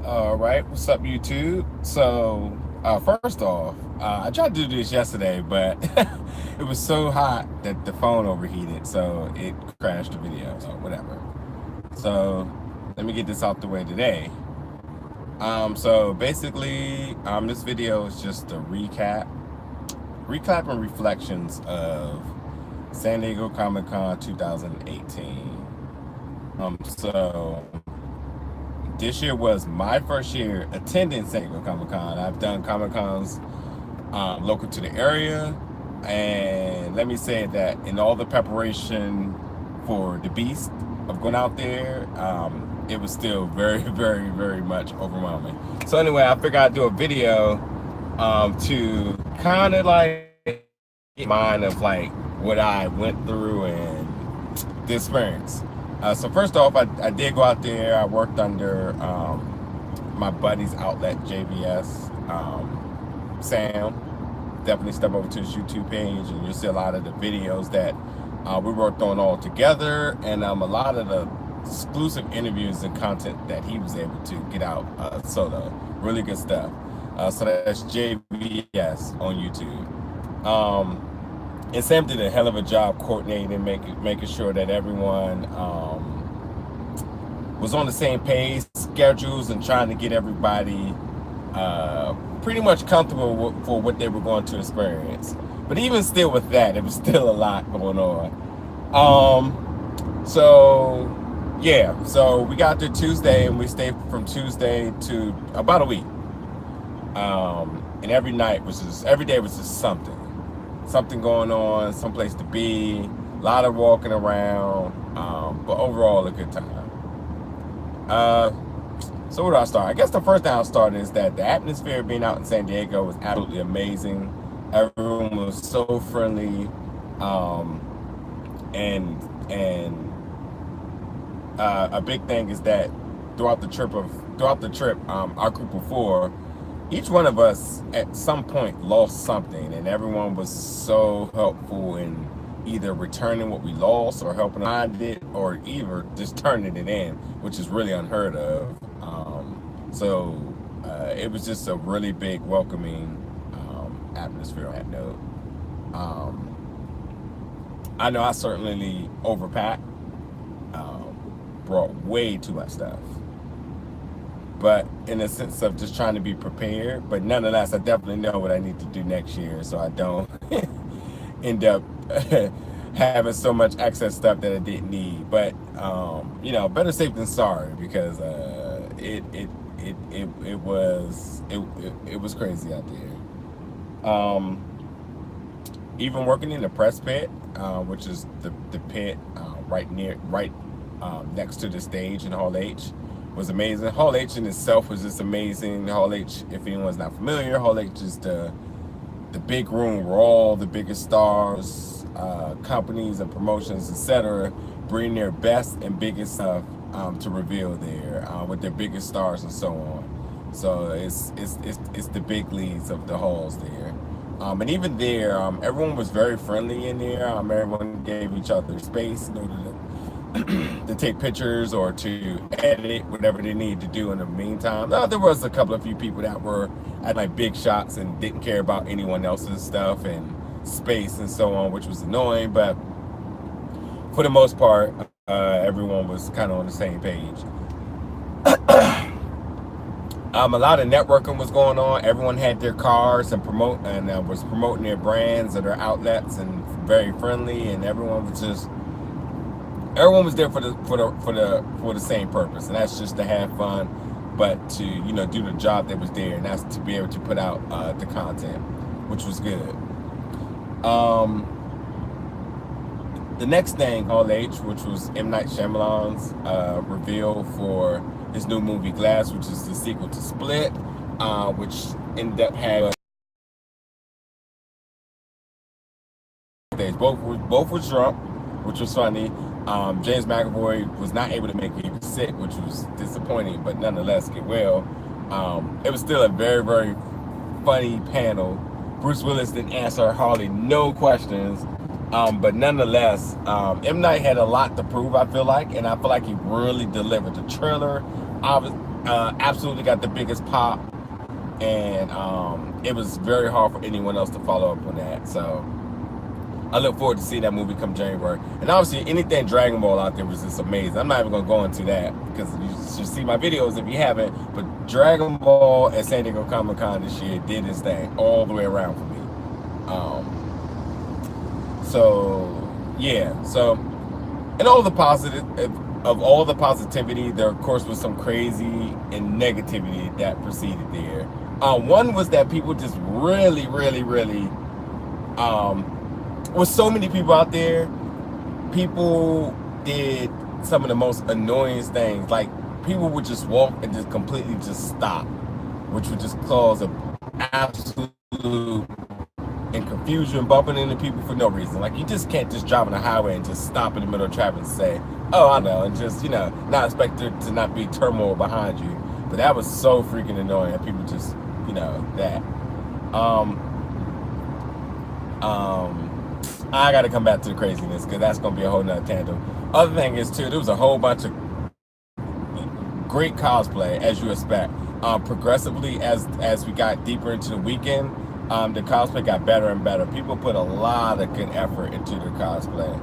All right, what's up, YouTube? So, first off, I tried to do this yesterday, but it was so hot that the phone overheated, so it crashed the video. So, whatever. So, let me get this out the way today. So basically, this video is just a recap and reflections of San Diego Comic Con 2018. So this year was my first year attending San Diego Comic Con. I've done Comic Cons local to the area, and let me say that in all the preparation for the beast of going out there, it was still very, very, very much overwhelming. So anyway, I figured I'd do a video to kind of like get mind of like what I went through and the experience. So first off, I did go out there. I worked under my buddy's outlet, JVS. Sam, definitely step over to his YouTube page and you'll see a lot of the videos that we worked on all together, and a lot of the exclusive interviews and content that he was able to get out solo. Really good stuff. So that's JVS on YouTube. And Sam did a hell of a job coordinating, making sure that everyone was on the same page, schedules, and trying to get everybody pretty much comfortable for what they were going to experience. But even still with that, it was still a lot going on. So yeah, so we got there Tuesday and we stayed from Tuesday to about a week. And every day was just something going on, someplace to be, a lot of walking around, but overall a good time. So where do I start? I guess the first thing I'll start is that the atmosphere being out in San Diego was absolutely amazing. Everyone was so friendly, and a big thing is that throughout the trip, our group of four, each one of us at some point lost something, and everyone was so helpful in either returning what we lost or helping find it, or either just turning it in, which is really unheard of. So it was just a really big welcoming atmosphere on that note. I know I certainly overpacked, brought way too much stuff, but in a sense of just trying to be prepared. But nonetheless, I definitely know what I need to do next year, so I don't end up having so much excess stuff that I didn't need. But better safe than sorry, because it was crazy out there. Even working in the press pit, which is the pit right next to the stage in Hall H, was amazing. Hall H in itself was just amazing. Hall H, if anyone's not familiar, Hall H is the big room where all the biggest stars, companies and promotions, etc., bring their best and biggest stuff to reveal there, with their biggest stars and so on. So it's the big leads of the halls there. And even there, everyone was very friendly in there. Everyone gave each other space in order to take pictures or to edit whatever they needed to do in the meantime. There was a few people that were at like big shots and didn't care about anyone else's stuff and space and so on, which was annoying. But for the most part, everyone was kind of on the same page. A lot of networking was going on. Everyone had their cars and was promoting their brands or their outlets, and very friendly. And everyone was there for the same purpose, and that's just to have fun, but to do the job that was there, and that's to be able to put out the content, which was good. The next thing, Hall H, which was M. Night Shyamalan's reveal for his new movie Glass, which is the sequel to Split, which ended up having both were drunk, which was funny. James McAvoy was not able to make it. He was sick, which was disappointing, but nonetheless, get well. It was still a very, very funny panel. Bruce Willis didn't answer hardly no questions, but nonetheless, M. Night had a lot to prove, I feel like, and I feel like he really delivered. The trailer absolutely got the biggest pop, and it was very hard for anyone else to follow up on that. So I look forward to seeing that movie come January. And obviously, anything Dragon Ball out there was just amazing. I'm not even going to go into that because you should see my videos if you haven't. But Dragon Ball at San Diego Comic-Con this year did its thing all the way around for me. So, yeah. So, and all the positive, of all the positivity, there of course was some crazy and negativity that preceded there. One was that people just really, with so many people out there, people did some of the most annoying things. Like, people would just walk and just completely just stop, which would just cause an absolute and confusion, bumping into people for no reason. Like, you just can't just drive on the highway and just stop in the middle of traffic and say, oh, I know, and just, not expect there to not be turmoil behind you. But that was so freaking annoying. And people just, that. I got to come back to the craziness because that's going to be a whole nother tandem. Other thing is, too, there was a whole bunch of great cosplay, as you expect. Progressively, as we got deeper into the weekend, the cosplay got better and better. People put a lot of good effort into their cosplay.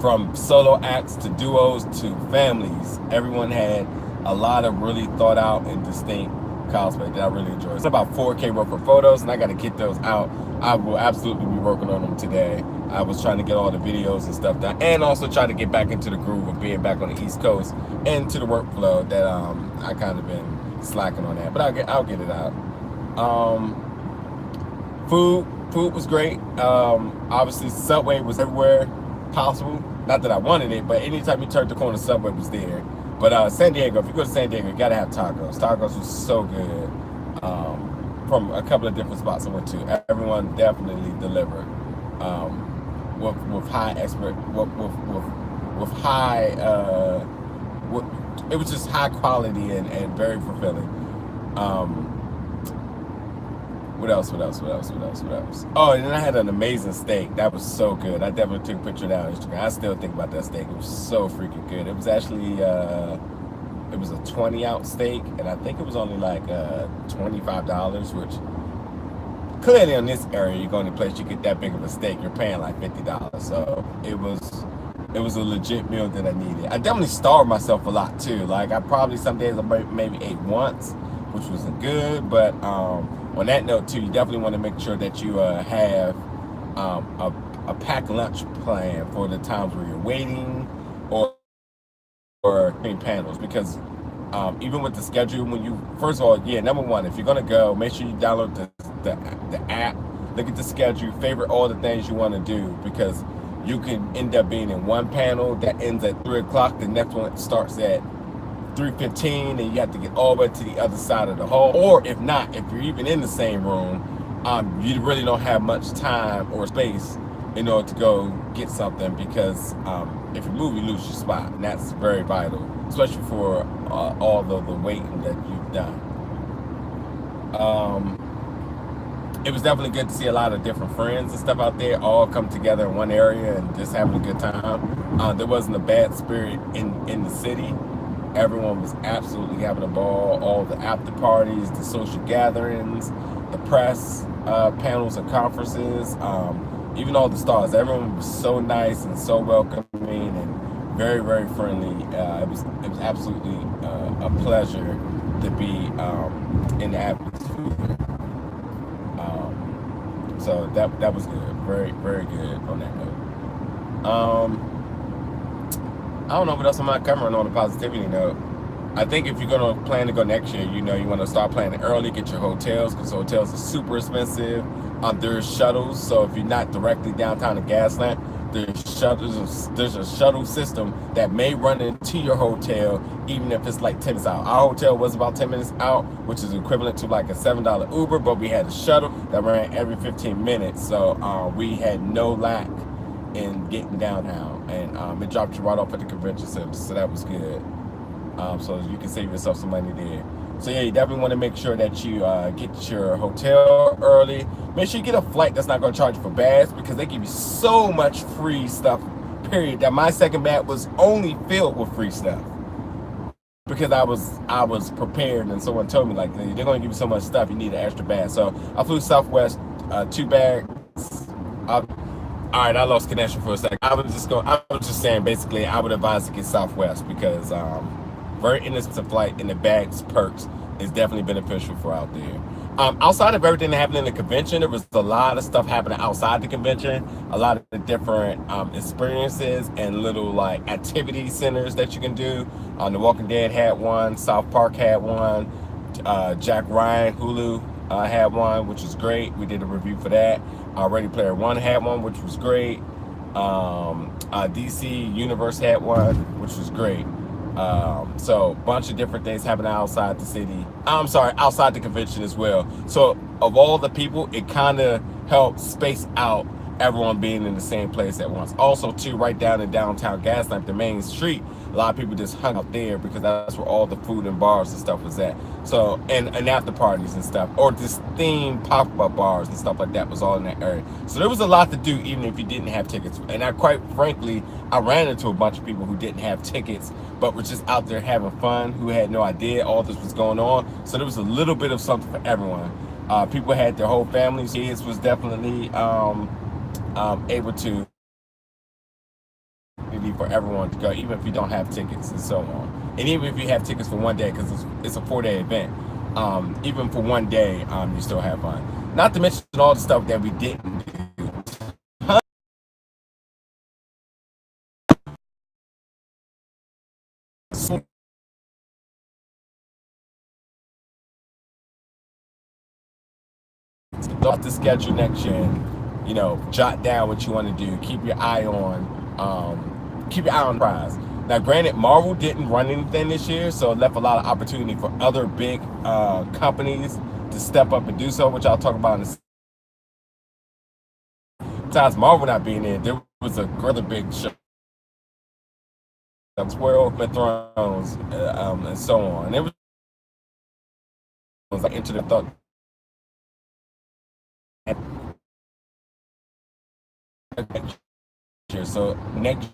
From solo acts to duos to families, everyone had a lot of really thought out and distinct cosplay that I really enjoyed. It's about 4K worth of photos, and I got to get those out. I will absolutely be working on them today. I was trying to get all the videos and stuff done, and also try to get back into the groove of being back on the East Coast and to the workflow that I kind of been slacking on that. But I'll get it out. Food was great. Obviously, Subway was everywhere possible. Not that I wanted it, but anytime you turned the corner, Subway was there. But San Diego, if you go to San Diego, you gotta have tacos. Tacos was so good. From a couple of different spots I went to, everyone definitely delivered. With high expert, with high, it was just high quality and very fulfilling. What else? Oh, and then I had an amazing steak. That was so good. I definitely took a picture of that on Instagram. I still think about that steak. It was so freaking good. It was actually, it was a 20-ounce steak, and I think it was only like $25, which clearly in this area, you're going to place you get that big of a steak, you're paying like $50. So it was a legit meal that I needed. I definitely starved myself a lot too. Like, I probably some days I maybe ate once, which wasn't good, but on that note too, you definitely want to make sure that you have a packed lunch plan for the times where you're waiting or between panels, because even with the schedule, when you first of all, number one, if you're gonna go, make sure you download the app, look at the schedule, favorite all the things you want to do, because you can end up being in one panel that ends at 3 o'clock, the next one starts at 3:15, and you have to get all the way to the other side of the hall. Or if not, if you're even in the same room, you really don't have much time or space in order to go get something, because if you move, you lose your spot, and that's very vital, especially for all the waiting that you've done. It was definitely good to see a lot of different friends and stuff out there all come together in one area and just having a good time. There wasn't a bad spirit in the city. Everyone was absolutely having a ball. All the after parties, the social gatherings, the press panels and conferences, even all the stars. Everyone was so nice and so welcoming and very, very friendly. It was absolutely a pleasure to be in the atmosphere. So that was good. Very, very good on that note. I don't know what else am I covering on the positivity note. I think if you're going to plan to go next year, you want to start planning early, get your hotels, because hotels are super expensive. There's shuttles, so if you're not directly downtown in Gaslamp, there's a shuttle system that may run into your hotel, even if it's like 10 minutes out. Our hotel was about 10 minutes out, which is equivalent to like a $7 Uber, but we had a shuttle that ran every 15 minutes, so we had no lack in getting downtown, and it dropped you right off at the convention center, so that was good. So you can save yourself some money there. So yeah, you definitely want to make sure that you get your hotel early. Make sure you get a flight that's not going to charge you for bags, because they give you so much free stuff, period, that my second bag was only filled with free stuff. because I was prepared, and someone told me like they're going to give you so much stuff, you need an extra bag. So I flew Southwest, 2 bags. All right, I lost connection for a second. I was just saying basically I would advise to get Southwest because very inexpensive flight, and the bags perks is definitely beneficial for out there. Outside of everything that happened in the convention, there was a lot of stuff happening outside the convention. A lot of the different experiences and little like activity centers that you can do. The Walking Dead had one. South Park had one. Jack Ryan Hulu had one, which was great. We did a review for that. Ready Player One had one, which was great. DC Universe had one, which was great. So a bunch of different things happening outside the city. I'm sorry, outside the convention as well. So of all the people, it kind of helped space out everyone being in the same place at once. Also, too, right down in downtown Gaslamp, the main street, a lot of people just hung out there because that's where all the food and bars and stuff was at. So, and after parties and stuff, or just themed pop-up bars and stuff like that was all in that area. So there was a lot to do even if you didn't have tickets. And I quite frankly, I ran into a bunch of people who didn't have tickets, but were just out there having fun, who had no idea all this was going on. So there was a little bit of something for everyone. People had their whole families. Kids was definitely able to for everyone to go, even if you don't have tickets and so on. And even if you have tickets for one day, because it's a 4-day event, even for one day, you still have fun. Not to mention all the stuff that we didn't do. Off the schedule next year, and, jot down what you want to do. Keep your eye on the prize. Now, granted, Marvel didn't run anything this year, so it left a lot of opportunity for other big companies to step up and do so, which I'll talk about in a besides Marvel not being there was a other big show, World of Thrones, and so on. And it was like into the thought. So next,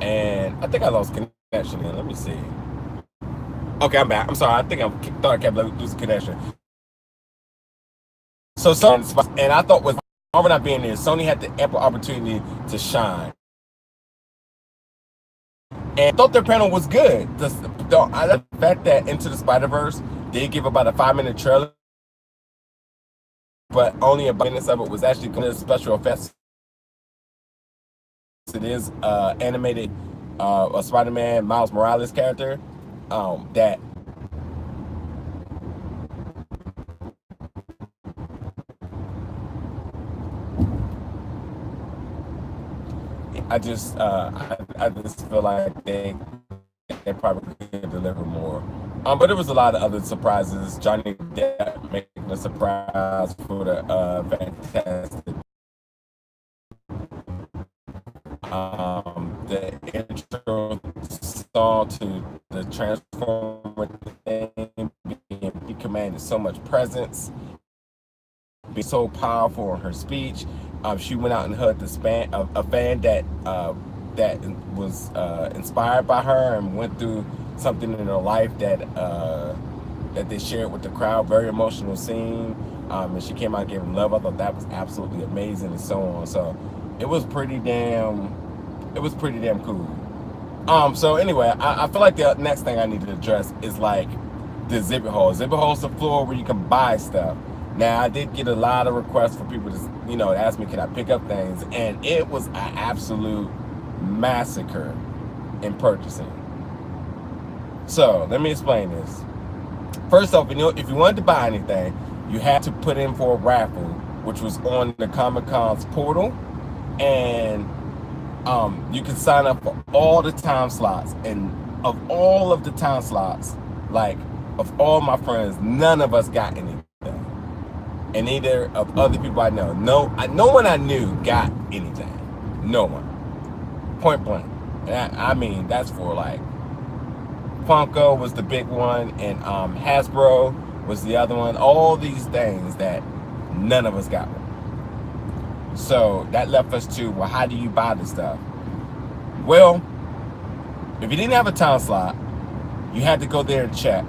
and I think I lost connection. Let me see. Okay, I'm back. I'm sorry. I think I thought I kept losing connection. So Sony, and I thought with Marvel not being there, Sony had the ample opportunity to shine. And I thought their panel was good. The fact that Into the Spider-Verse did give about a 5-minute trailer, but only about minutes of it was actually good special effects. It is animated a Spider-Man Miles Morales character that I just feel like they probably could deliver more. But there was a lot of other surprises. Johnny Depp making a surprise for the Fantastic. The intro song to the Transformer thing, he commanded so much presence, be so powerful in her speech. She went out and hugged a fan that was inspired by her and went through something in her life that they shared with the crowd. Very emotional scene. And she came out and gave him love. I thought that was absolutely amazing and so on. So it was pretty damn cool. So anyway, I feel like the next thing I need to address is like the exhibit hall. Exhibit hall is the floor where you can buy stuff. Now, I did get a lot of requests for people to, ask me, can I pick up things? And it was an absolute massacre in purchasing. So, let me explain this. First off, if you wanted to buy anything, you had to put in for a raffle, which was on the Comic-Con's portal. And you can sign up for all the time slots. And of all of the time slots, like, of all my friends, none of us got anything. And neither of other people I know. No one I knew got anything. No one. Point blank. And I mean, that's for like, Funko was the big one, and Hasbro was the other one. All these things that none of us got one. So that left us to, well, how do you buy the stuff? Well, if you didn't have a time slot, you had to go there and check.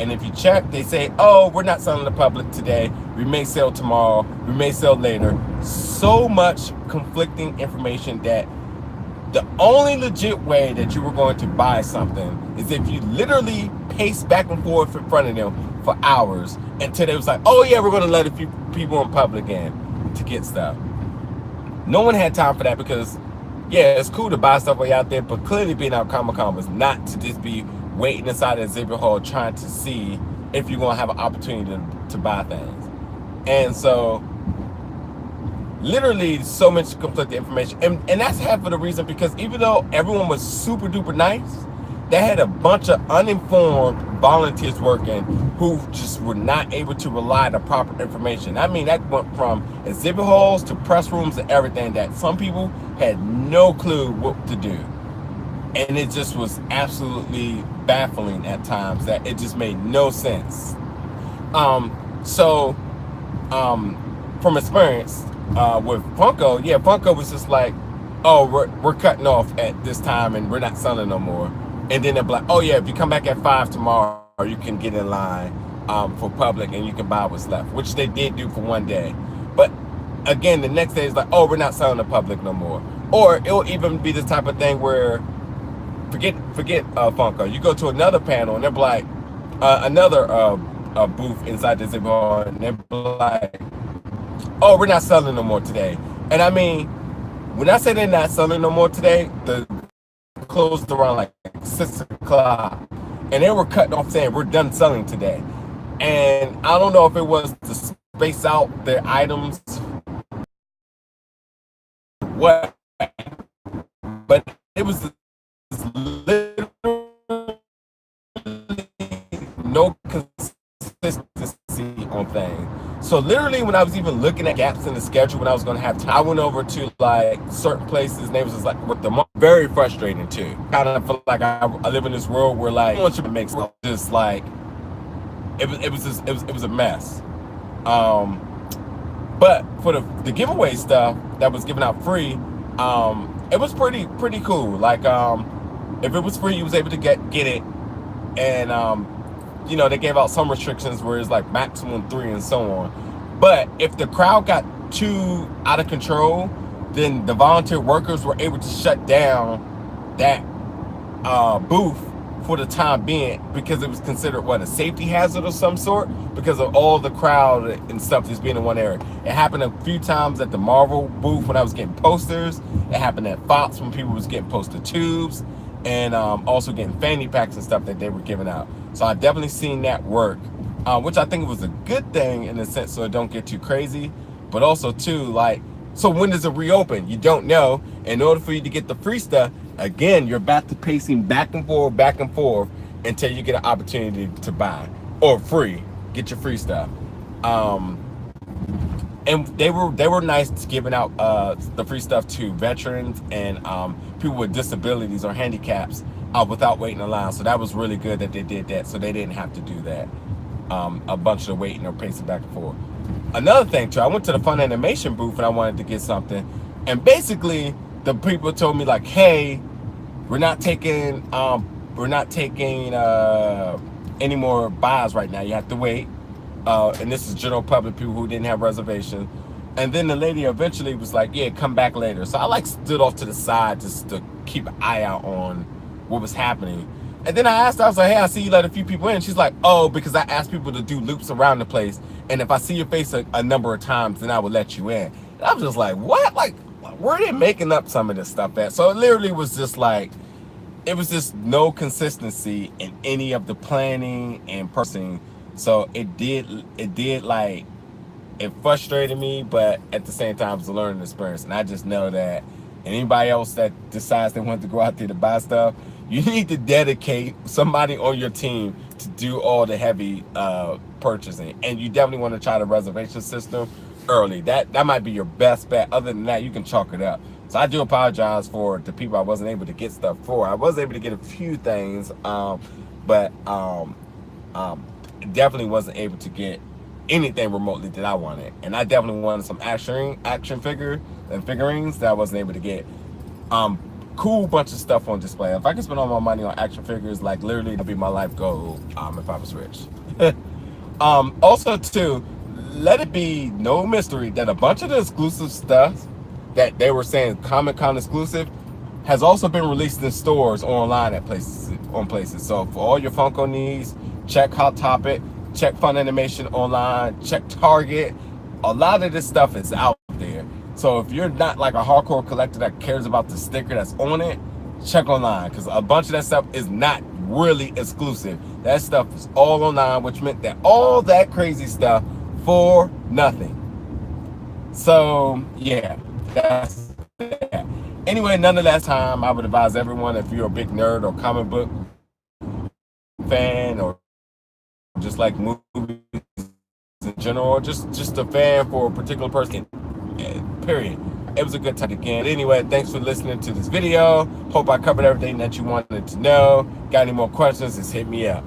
And if you check, they say, oh, we're not selling to the public today. We may sell tomorrow. We may sell later. So much conflicting information that the only legit way that you were going to buy something is if you literally pace back and forth in front of them for hours until they was like, oh yeah, we're going to let a few people in public in to get stuff. No one had time for that because, yeah, it's cool to buy stuff while you're out there, but clearly being out Comic-Con was not to just be waiting inside the exhibit hall trying to see if you're going to have an opportunity to buy things. And so literally so much conflicting information, and that's half of the reason, because even though everyone was super duper nice, they had a bunch of uninformed volunteers working who just were not able to rely on the proper information. I mean, that went from exhibit halls to press rooms and everything, that some people had no clue what to do. And it just was absolutely baffling at times, that it just made no sense. From experience, with Funko, yeah, Funko was just like, oh, we're cutting off at this time and we're not selling no more. And then they're like, oh yeah, if you come back at 5 tomorrow, you can get in line for public and you can buy what's left, which they did do for one day. But again, the next day is like, oh, we're not selling to public no more. Or it'll even be the type of thing where, forget Funko, you go to another panel and they're like, another booth inside the exhibit hall, and they're like, oh, we're not selling no more today. And I mean, when I say they're not selling no more today, the closed around like 6 o'clock, and they were cutting off saying we're done selling today. And I don't know if it was to space out their items, what, but it was literally no consistency on things. So literally, when I was even looking at gaps in the schedule when I was going to have time, I went over to like certain places, and it was just like, with the very frustrating too. Kind of feel like I live in this world where like once you make stuff, just like it was a mess. But for the giveaway stuff that was given out free, it was pretty cool. Like if it was free, you was able to get it, and you know, they gave out some restrictions where it's like maximum 3 and so on. But if the crowd got too out of control, then the volunteer workers were able to shut down that booth for the time being, because it was considered, what, a safety hazard of some sort, because of all the crowd and stuff that's being in one area. It happened a few times at the Marvel booth when I was getting posters. It happened at Fox when people was getting poster tubes, and also getting fanny packs and stuff that they were giving out. So I definitely seen that work, which I think was a good thing in a sense, so it don't get too crazy. But also too, like, so when does it reopen? You don't know. In order for you to get the free stuff, again, you're back to pacing back and forth until you get an opportunity to buy, or get your free stuff. And they were nice to giving out the free stuff to veterans and people with disabilities or handicaps without waiting in line. So that was really good that they did that, so they didn't have to do that. A bunch of waiting or pacing back and forth. Another thing too, I went to the Fun Animation booth and I wanted to get something, and basically the people told me like, hey, we're not taking any more buys right now. You have to wait. And this is general public, people who didn't have reservations. And then the lady eventually was like, yeah, come back later. So I like stood off to the side just to keep an eye out on what was happening. And then I asked her, I was like, hey, I see you let a few people in. She's like, oh, because I asked people to do loops around the place, and if I see your face a number of times, then I will let you in. And I was just like, what? Like, where are they making up some of this stuff at? So it literally was just like, it was just no consistency in any of the planning and purchasing. So it did like, it frustrated me, but at the same time, it was a learning experience. And I just know that anybody else that decides they want to go out there to buy stuff, you need to dedicate somebody on your team to do all the heavy purchasing. And you definitely want to try the reservation system early. That might be your best bet. Other than that, you can chalk it up. So I do apologize for the people I wasn't able to get stuff for. I was able to get a few things, but definitely wasn't able to get anything remotely that I wanted. And I definitely wanted some action figure and figurines that I wasn't able to get. Um, cool bunch of stuff on display. If I could spend all my money on action figures, like literally that'd be my life goal. If I was rich. Also too, let it be no mystery that a bunch of the exclusive stuff that they were saying Comic-Con exclusive has also been released in stores or online at places. So for all your Funko needs, check Hot Topic, check Fun Animation online, check Target. A lot of this stuff is out there. So if you're not like a hardcore collector that cares about the sticker that's on it, check online, because a bunch of that stuff is not really exclusive. That stuff is all online, which meant that all that crazy stuff for nothing. So yeah, that's that. Anyway, none of that time, I would advise everyone, if you're a big nerd or comic book fan, or just like movies in general, or just a fan for a particular person, period. It was a good time again. Anyway, thanks for listening to this video. Hope I covered everything that you wanted to know. Got any more questions, just hit me up.